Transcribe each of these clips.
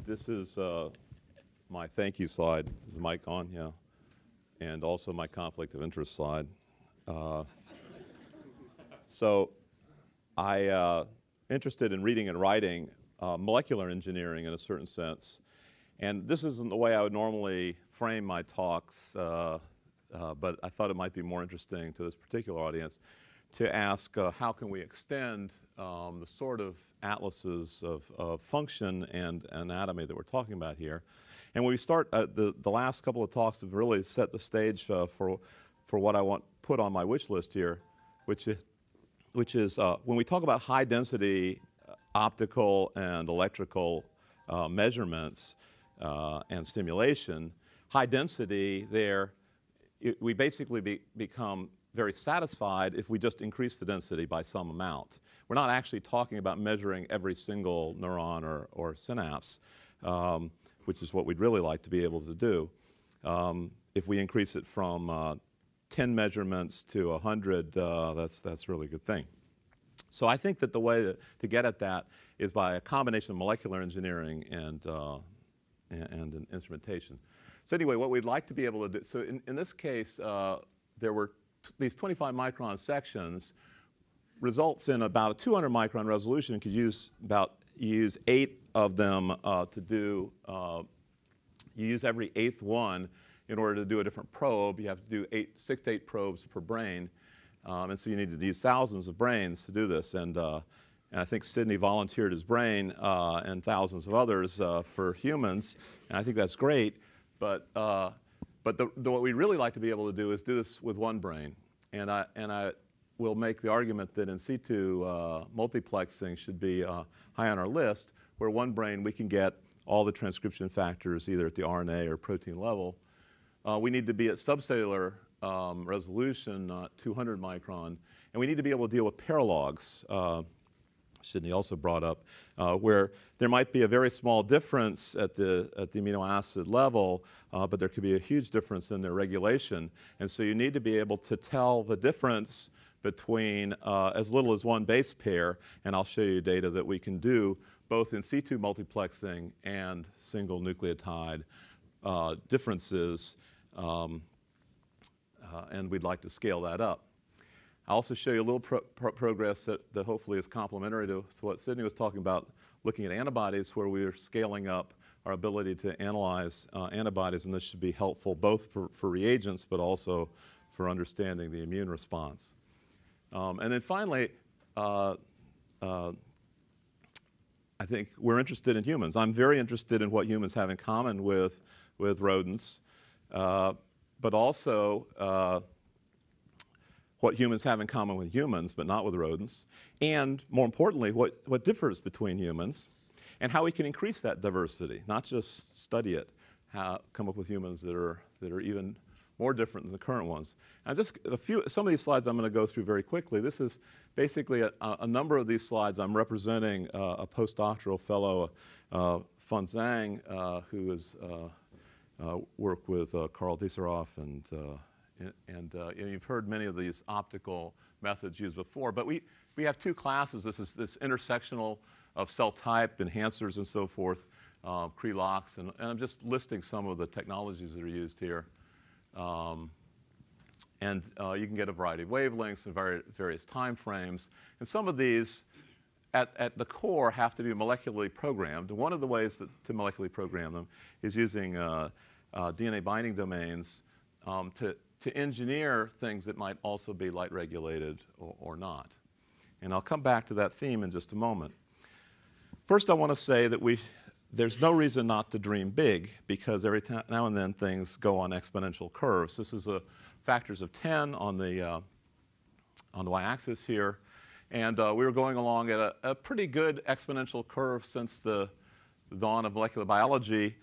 This is my thank you slide. Is the mic on? Yeah. And also my conflict of interest slide. So I interested in reading and writing molecular engineering in a certain sense. And this isn't the way I would normally frame my talks, but I thought it might be more interesting to this particular audience to ask how can we extend the sort of atlases of function and anatomy that we're talking about here. And when we start, the last couple of talks have really set the stage for what I want put on my wish list here, which is when we talk about high density optical and electrical measurements and stimulation, high density there, we basically become very satisfied if we just increase the density by some amount. We're not actually talking about measuring every single neuron or synapse, which is what we'd really like to be able to do. If we increase it from 10 measurements to 100, that's a really good thing. So I think that the way to get at that is by a combination of molecular engineering and instrumentation. So anyway, what we'd like to be able to do, so in this case, there were these 25 micron sections, results in about a 200 micron resolution. You use 8 of them to do, you use every 8th one in order to do a different probe. You have to do 6 to 8 probes per brain. And so you need to use thousands of brains to do this. And I think Sydney volunteered his brain and thousands of others for humans. And I think that's great. But what we'd really like to be able to do is do this with one brain. And I will make the argument that in situ multiplexing should be high on our list, where one brain we can get all the transcription factors either at the RNA or protein level. We need to be at subcellular resolution, not 200 micron. And we need to be able to deal with paralogs. Sydney also brought up, where there might be a very small difference at the amino acid level, but there could be a huge difference in their regulation. And so you need to be able to tell the difference between as little as one base pair, and I'll show you data that we can do both in situ multiplexing and single nucleotide differences, and we'd like to scale that up. I'll also show you a little progress that hopefully is complementary to what Sydney was talking about, looking at antibodies, where we are scaling up our ability to analyze antibodies, and this should be helpful both for reagents but also for understanding the immune response. And then finally, I think we're interested in humans. I'm very interested in what humans have in common with rodents, but also what humans have in common with humans, but not with rodents, and more importantly, what differs between humans, and how we can increase that diversity, not just study it, come up with humans that are even more different than the current ones. And just some of these slides I'm going to go through very quickly. This is basically a number of these slides. I'm representing a postdoctoral fellow, Fun Zhang, who has worked with Karl Dieserhoff and you've heard many of these optical methods used before, but we have two classes. This is this intersectional of cell type, enhancers and so forth, Kree-Lox, and I'm just listing some of the technologies that are used here. You can get a variety of wavelengths and various time frames. And some of these, at the core, have to be molecularly programmed. One of the ways to molecularly program them is using DNA binding domains to engineer things that might also be light regulated or not. And I'll come back to that theme in just a moment. First, I want to say that there's no reason not to dream big, because every now and then things go on exponential curves. This is factors of 10 on the y-axis here. And we were going along at a pretty good exponential curve since the dawn of molecular biology,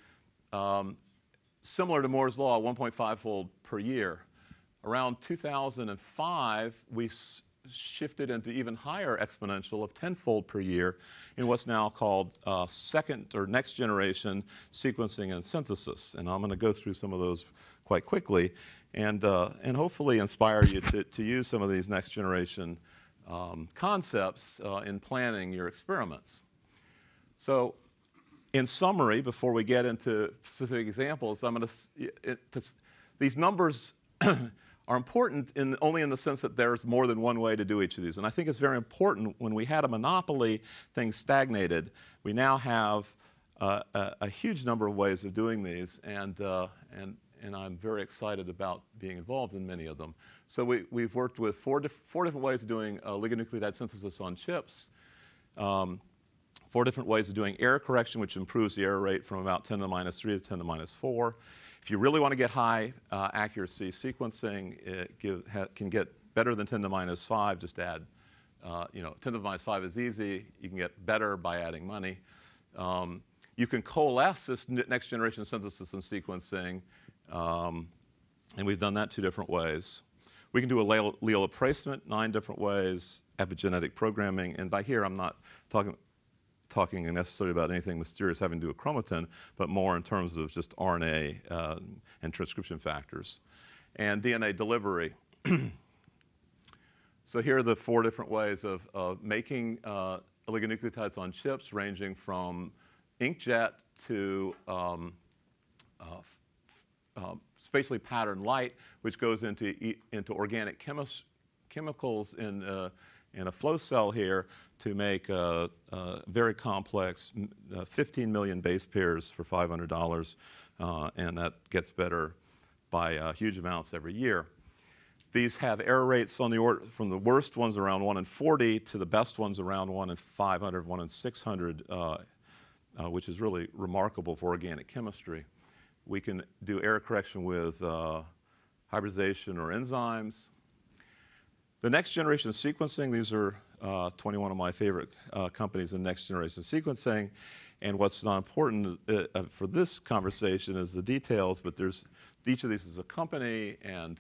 similar to Moore's law, 1.5-fold per year. Around 2005, we shifted into even higher exponential of 10-fold per year in what's now called second or next generation sequencing and synthesis. And I'm going to go through some of those quite quickly and hopefully inspire you to use some of these next generation concepts in planning your experiments. So in summary, before we get into specific examples, I'm going to these numbers are important only in the sense that there's more than one way to do each of these. And I think it's very important. When we had a monopoly, things stagnated. We now have a huge number of ways of doing these, and I'm very excited about being involved in many of them. So we've worked with four different ways of doing oligonucleotide synthesis on chips, 4 different ways of doing error correction, which improves the error rate from about 10 to the minus 3 to 10 to the minus 4. If you really want to get high accuracy sequencing, it can get better than 10 to the minus 5. Just add, 10 to the minus 5 is easy. You can get better by adding money. You can coalesce this next generation synthesis and sequencing, and we've done that 2 different ways. We can do allele replacement 9 different ways, epigenetic programming, and by here I'm not talking necessarily about anything mysterious having to do with chromatin, but more in terms of just RNA and transcription factors. And DNA delivery. So here are the 4 different ways of making oligonucleotides on chips, ranging from inkjet to spatially patterned light, which goes into organic chemicals in a flow cell here to make very complex 15 million base pairs for $500, and that gets better by huge amounts every year. These have error rates on the order from the worst ones around 1 in 40 to the best ones around 1 in 500, 1 in 600, which is really remarkable for organic chemistry. We can do error correction with hybridization or enzymes. The next generation sequencing, these are 21 of my favorite companies in next generation sequencing. And what's not important for this conversation is the details, but each of these is a company, and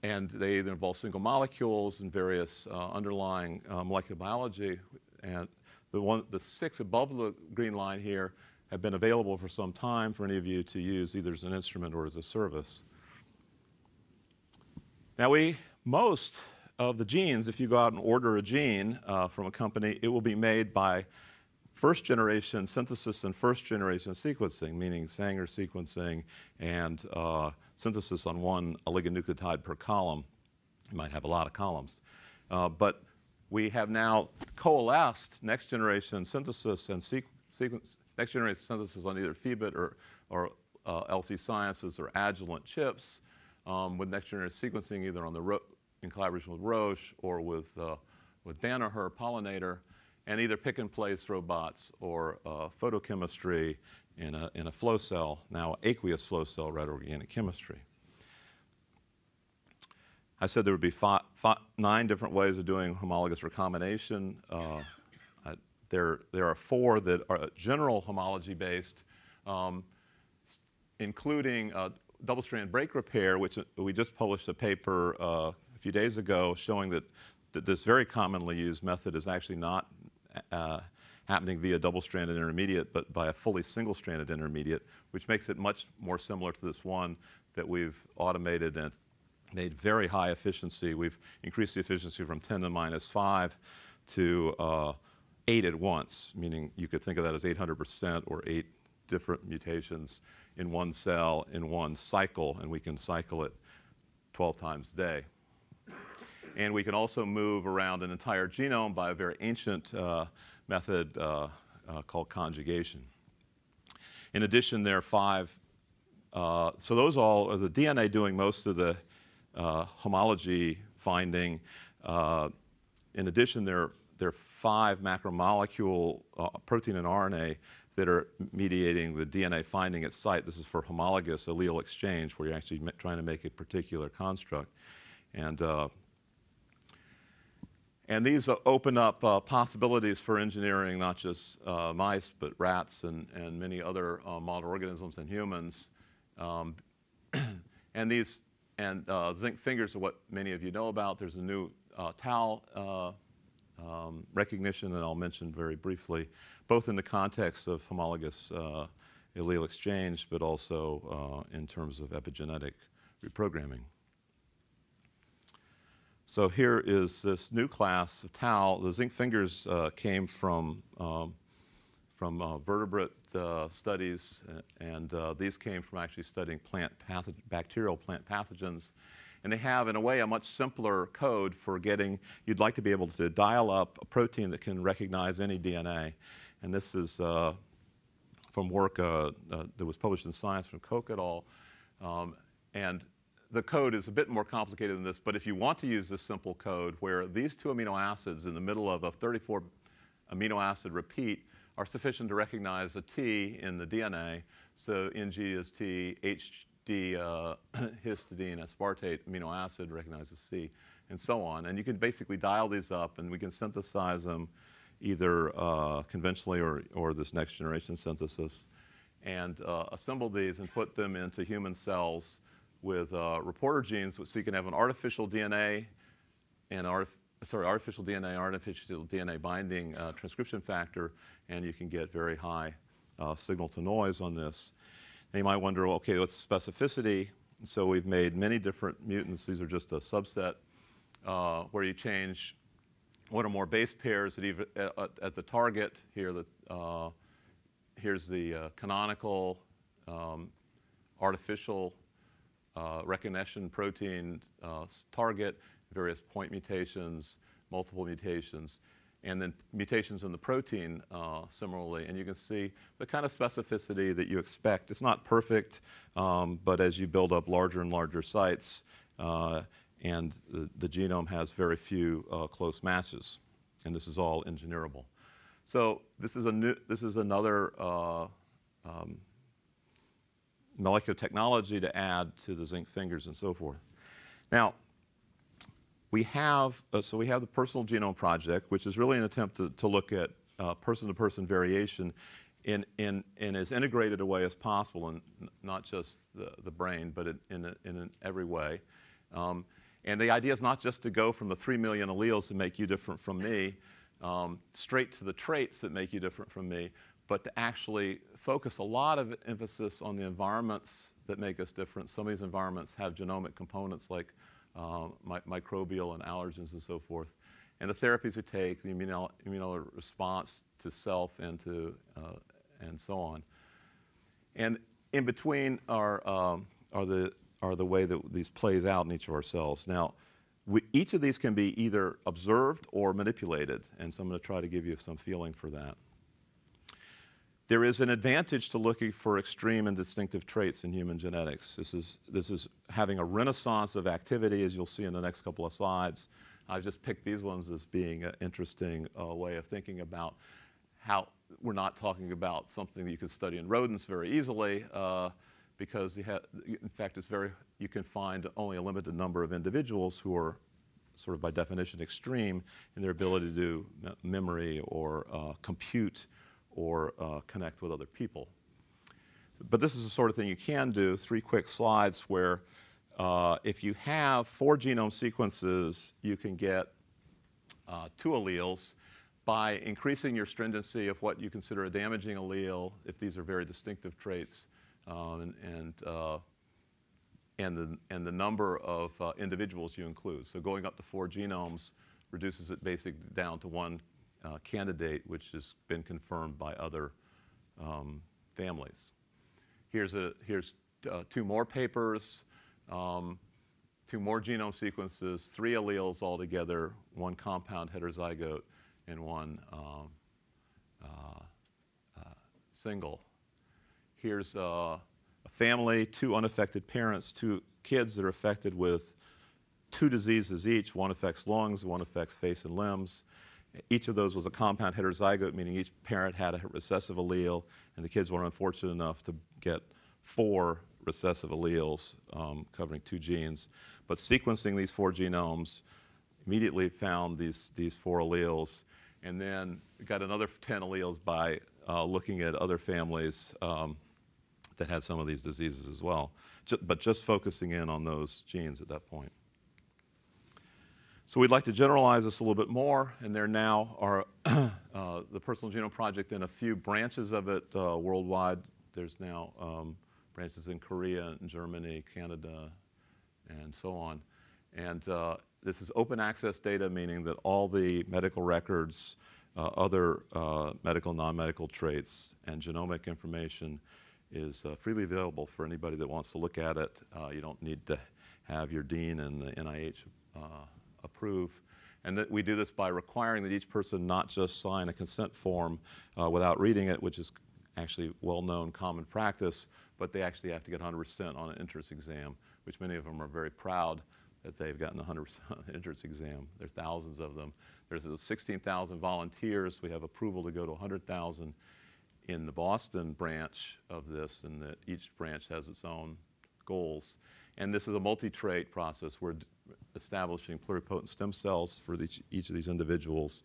they either involve single molecules and various underlying molecular biology. And the 6 above the green line here have been available for some time for any of you to use either as an instrument or as a service. Now most of the genes, if you go out and order a gene from a company, it will be made by first generation synthesis and first generation sequencing, meaning Sanger sequencing and synthesis on 1 oligonucleotide per column. You might have a lot of columns. But we have now coalesced next generation synthesis and next generation synthesis on either Phoebit or LC Sciences or Agilent chips with next generation sequencing either on in collaboration with Roche or with Danaher pollinator, and either pick and place robots or photochemistry in a flow cell, now aqueous flow cell rather organic chemistry. I said there would be 9 different ways of doing homologous recombination. There are 4 that are general homology based, including double-strand break repair, which we just published a paper a few days ago showing that this very commonly used method is actually not happening via double-stranded intermediate, but by a fully single-stranded intermediate, which makes it much more similar to this one that we've automated and made very high efficiency. We've increased the efficiency from 10 to the minus 5 to 8 at once, meaning you could think of that as 800% or 8 different mutations in one cell in one cycle, and we can cycle it 12 times a day. And we can also move around an entire genome by a very ancient method called conjugation. In addition, there are 5, so those all are the DNA doing most of the homology finding. In addition, there are 5 macromolecule protein and RNA that are mediating the DNA finding at site. This is for homologous allele exchange, where you're actually trying to make a particular construct. And these open up possibilities for engineering not just mice, but rats and many other model organisms and humans. And zinc fingers are what many of you know about. There's a new tau recognition that I'll mention very briefly, both in the context of homologous allele exchange, but also in terms of epigenetic reprogramming. So here is this new class of tau. The zinc fingers came from from vertebrate studies, and these came from actually studying bacterial plant pathogens. And they have, in a way, a much simpler code for getting, you'd like to be able to dial up a protein that can recognize any DNA. And this is from work that was published in Science from Koch et al. And the code is a bit more complicated than this, but if you want to use this simple code where these 2 amino acids in the middle of a 34 amino acid repeat are sufficient to recognize a T in the DNA, so NG is T, HD histidine aspartate amino acid recognizes C, and so on. And you can basically dial these up, and we can synthesize them either conventionally or this next generation synthesis, and assemble these and put them into human cells with reporter genes, so you can have an artificial DNA and artificial DNA binding transcription factor, and you can get very high signal to noise on this. And you might wonder, well, okay, what's the specificity? So we've made many different mutants. These are just a subset where you change one or more base pairs at the target. Here, here's the canonical artificial recognition protein target, various point mutations, multiple mutations, and then mutations in the protein similarly. And you can see the kind of specificity that you expect. It's not perfect, but as you build up larger and larger sites, and the genome has very few close matches, and this is all engineerable. So this is another molecular technology to add to the zinc fingers and so forth. Now, we have the Personal Genome Project, which is really an attempt to look at person-to-person variation in as integrated a way as possible, and not just the brain, but in every way. And the idea is not just to go from the 3 million alleles that make you different from me, straight to the traits that make you different from me, but to actually focus a lot of emphasis on the environments that make us different. Some of these environments have genomic components like microbial and allergens and so forth. And the therapies we take, the immuno response to self and so on. And in between are the way that these plays out in each of our cells. Now, each of these can be either observed or manipulated, and so I'm going to try to give you some feeling for that. There is an advantage to looking for extreme and distinctive traits in human genetics. This is having a renaissance of activity, as you'll see in the next couple of slides. I've just picked these ones as being an interesting way of thinking about how we're not talking about something that you can study in rodents very easily, because in fact you can find only a limited number of individuals who are sort of by definition extreme in their ability to do memory or compute or connect with other people. But this is the sort of thing you can do. 3 quick slides where if you have 4 genome sequences, you can get 2 alleles by increasing your stringency of what you consider a damaging allele, if these are very distinctive traits, and the number of individuals you include. So going up to 4 genomes reduces it basically down to 1 candidate, which has been confirmed by other families. Here's 2 more papers, 2 more genome sequences, 3 alleles altogether, 1 compound heterozygote, and 1 single. Here's a family, 2 unaffected parents, 2 kids that are affected with 2 diseases each. One affects lungs, one affects face and limbs. Each of those was a compound heterozygote, meaning each parent had a recessive allele, and the kids were unfortunate enough to get 4 recessive alleles covering 2 genes. But sequencing these 4 genomes immediately found these 4 alleles, and then got another 10 alleles by looking at other families that had some of these diseases as well, but just focusing in on those genes at that point. So we'd like to generalize this a little bit more, and there now are the Personal Genome Project and a few branches of it worldwide. There's now branches in Korea, and Germany, Canada, and so on. And this is open access data, meaning that all the medical records other medical, non-medical traits, and genomic information is freely available for anybody that wants to look at it. You don't need to have your dean and the NIH approve. And that we do this by requiring that each person not just sign a consent form without reading it, which is actually well-known common practice, but they actually have to get 100% on an entrance exam, which many of them are very proud that they've gotten 100% entrance exam. There are thousands of them. There's 16,000 volunteers. We have approval to go to 100,000 in the Boston branch of this, and that each branch has its own goals. And this is a multi-trait process. We're establishing pluripotent stem cells for each of these individuals,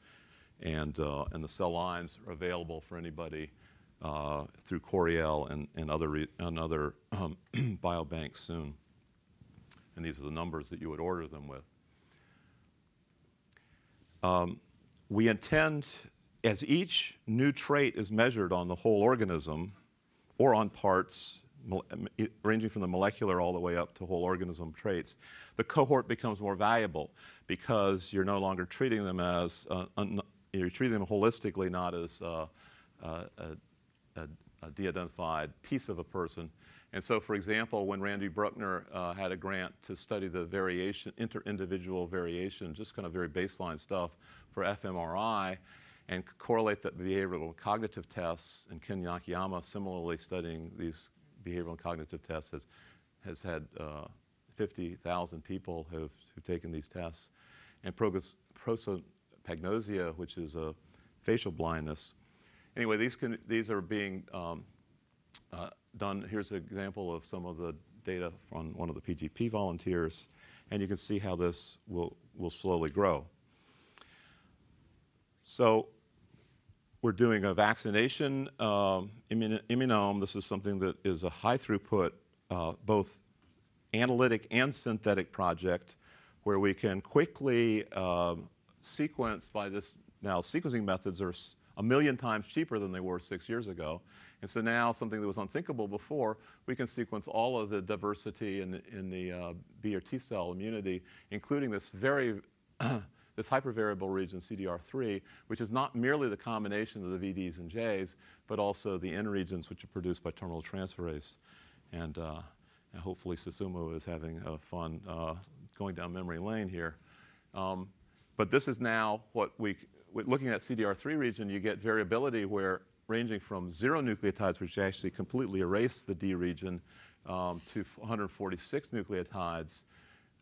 and the cell lines are available for anybody through Coalesce and other biobanks soon. And these are the numbers that you would order them with. We intend, as each new trait is measured on the whole organism or on parts, ranging from the molecular all the way up to whole organism traits, the cohort becomes more valuable because you're no longer treating them as, you're treating them holistically, not as a de-identified piece of a person. And so, for example, when Randy Bruckner had a grant to study the variation, inter-individual variation, just kind of very baseline stuff for fMRI, and correlate that behavioral and cognitive tests, and Ken Nakayama similarly studying these behavioral and cognitive tests has had 50,000 people who've taken these tests. And prosopagnosia, which is a facial blindness. Anyway, these are being done. Here's an example of some of the data from one of the PGP volunteers, and you can see how this will slowly grow. So we're doing a vaccination immunome. This is something that is a high throughput, both analytic and synthetic project, where we can quickly sequence by this. Now, sequencing methods are 1 million times cheaper than they were 6 years ago. And so now, something that was unthinkable before, we can sequence all of the diversity in the B or T cell immunity, including this this hypervariable region, CDR3, which is not merely the combination of the VDs and Js, but also the N regions, which are produced by terminal transferase. And hopefully Susumu is having fun going down memory lane here. But this is now what looking at CDR3 region, you get variability where ranging from 0 nucleotides, which actually completely erase the D region, to 146 nucleotides.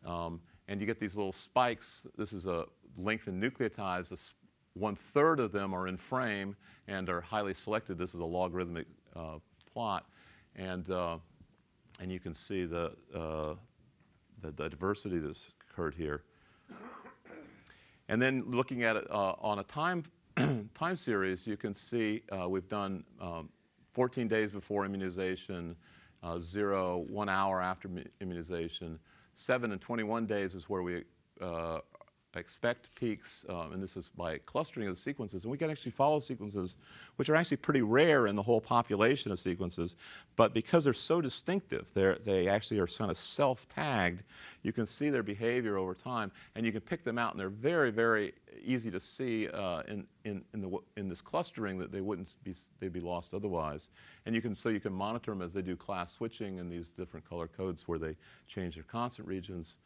And you get these little spikes. This is a lengthened nucleotides. 1/3 of them are in frame and are highly selected. This is a logarithmic plot. And you can see the diversity that's occurred here. And then looking at it on a time series, you can see we've done 14 days before immunization, 0, 1 hour after immunization. 7 and 21 days is where we expect peaks, and this is by clustering of the sequences. And we can actually follow sequences which are actually pretty rare in the whole population of sequences, but because they're so distinctive, they actually are kind of self-tagged, you can see their behavior over time, and you can pick them out, and they're very, very easy to see in this clustering that they'd be lost otherwise. And so you can monitor them as they do class switching in these different color codes where they change their constant regions.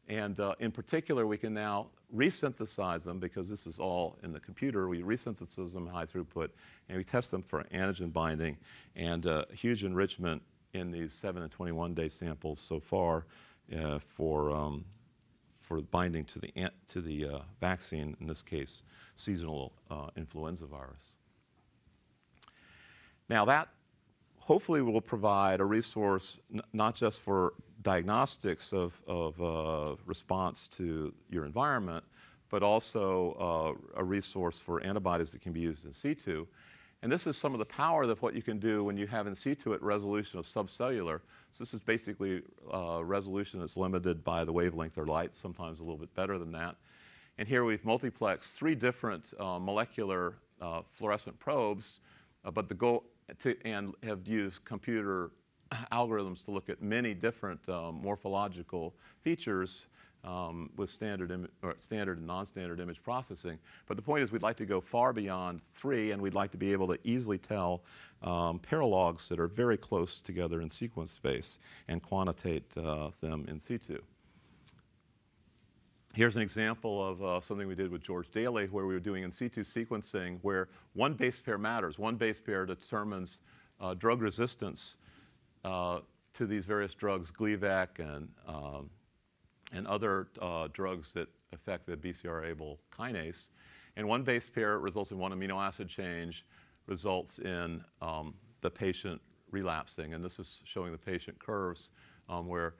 And in particular, we can now resynthesize them because this is all in the computer. We resynthesize them high throughput, and we test them for antigen binding, and huge enrichment in these 7 and 21 day samples so far for binding to the vaccine, in this case, seasonal influenza virus. Now that hopefully will provide a resource not just for diagnostics of response to your environment, but also a resource for antibodies that can be used in situ. And this is some of the power of what you can do when you have in situ at resolution of subcellular. So this is basically resolution that's limited by the wavelength of light, sometimes a little bit better than that. And here we've multiplexed 3 different molecular fluorescent probes, but the goal and have used computer algorithms to look at many different morphological features with standard and non-standard image processing. But the point is we'd like to go far beyond 3, and we'd like to be able to easily tell paralogs that are very close together in sequence space and quantitate them in situ. Here's an example of something we did with George Daly, where we were doing in situ sequencing, where one base pair matters. One base pair determines drug resistance to these various drugs, Gleevec and other drugs that affect the BCR-ABL kinase. And one base pair results in one amino acid change, results in the patient relapsing. And this is showing the patient curves where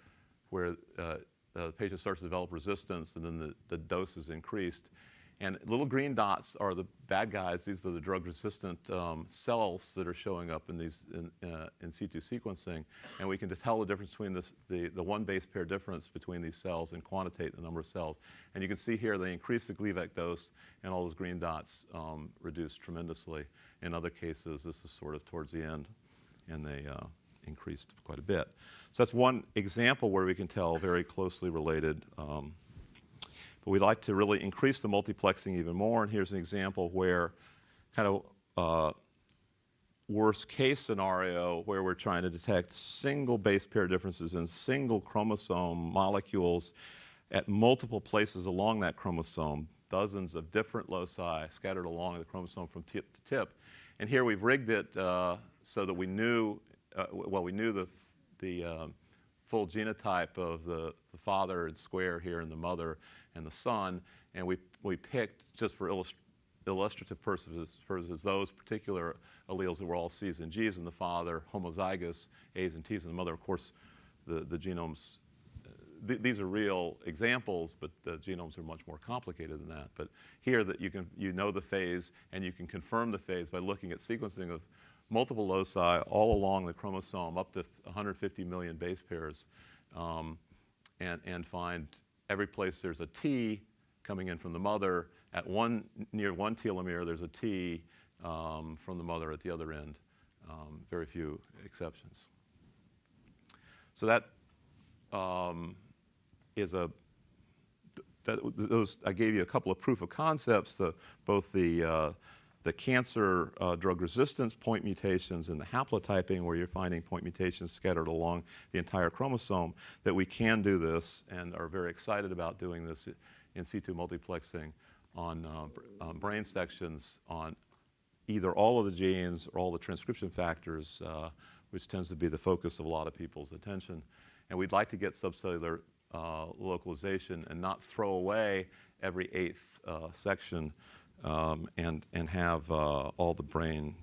the patient starts to develop resistance, and then the dose is increased. And little green dots are the bad guys. These are the drug-resistant cells that are showing up in these in situ sequencing. And we can tell the difference between the one base pair difference between these cells and quantitate the number of cells. And you can see here they increase the Gleevec dose, and all those green dots reduce tremendously. In other cases, this is sort of towards the end, and they increased quite a bit. So that's one example where we can tell very closely related. But we'd like to really increase the multiplexing even more. And here's an example where kind of worst case scenario where we're trying to detect single base pair differences in single chromosome molecules at multiple places along that chromosome, dozens of different loci scattered along the chromosome from tip to tip. And here we've rigged it so that we knew, we knew the full genotype of the father in square here and the mother and the son, and we picked, just for illustrative purposes, those particular alleles that were all C's and G's in the father, homozygous A's and T's in the mother. Of course, the genomes, these are real examples, but the genomes are much more complicated than that. But here that you know the phase, and you can confirm the phase by looking at sequencing of multiple loci all along the chromosome, up to 150 million base pairs, and find every place there's a T coming in from the mother. Near one telomere, there's a T from the mother at the other end. Very few exceptions. So that is I gave you a couple of proof of concepts, both the cancer drug resistance point mutations and the haplotyping, where you're finding point mutations scattered along the entire chromosome, that we can do this and are very excited about doing this in situ multiplexing on brain sections on either all of the genes or all the transcription factors, which tends to be the focus of a lot of people's attention. And we'd like to get subcellular localization and not throw away every 8th section and have all the brain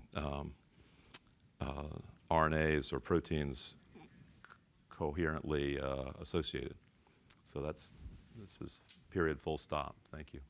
RNAs or proteins coherently associated. So this is period, full stop. Thank you.